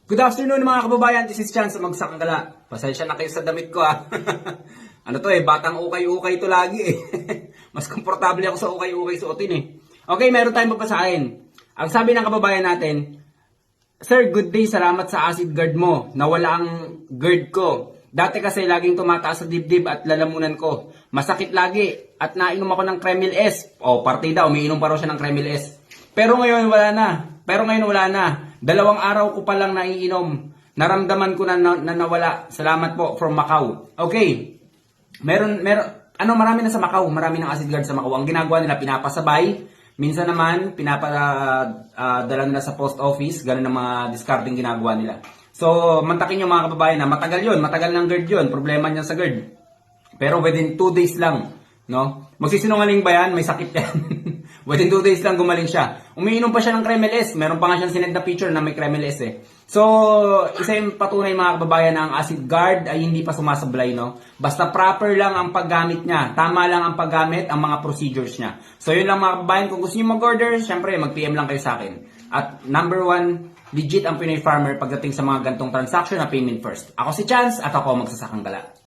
Good afternoon mga kababayan, this is Chance Magsakang Gala. Pasensya na kayo sa damit ko Ano to batang ukay-ukay to lagi Mas komportable ako sa ukay-ukay suotin Okay, meron tayong babasahin. Ang sabi ng kababayan natin, Sir, good day, salamat sa acid guard mo. Nawala ang guard ko. Dati kasi laging tumataas sa dibdib at lalamunan ko. Masakit lagi at nainom ako ng Kremil S. Partida, umiinom pa raw siya ng Kremil S. Pero ngayon wala na. 2 araw ko pa lang naiinom. Naramdaman ko na nawala. Salamat po from Macau. Okay. Marami na sa Macau. Marami ng acid guard sa Macau. Ang ginagawa nila, pinapasabay. Minsan naman, pinapadala nila sa post office. Ganun ang mga discarding ginagawa nila. So, mantakin nyo mga kababayan na matagal yun. Matagal ng guard yun. Problema niya sa guard. Pero within 2 days lang. No? Magsisinungaling ba yan? May sakit yan. Within 2 days lang gumaling siya. Umiinom pa siya ng Kremil S. Meron pa nga siyang sinend na picture na may Kremil S So, isa yung patunay mga kababayan na ang acid guard ay hindi pa sumasablay, no? Basta proper lang ang paggamit niya. Tama lang ang paggamit, ang mga procedures niya. So, yun lang mga kababayan. Kung gusto niyo mag-order, syempre, mag-PM lang kayo sa akin. At number 1, legit ang Pinoy Farmer pagdating sa mga gantong transaction na payment first. Ako si Chance at ako magsasakang gala.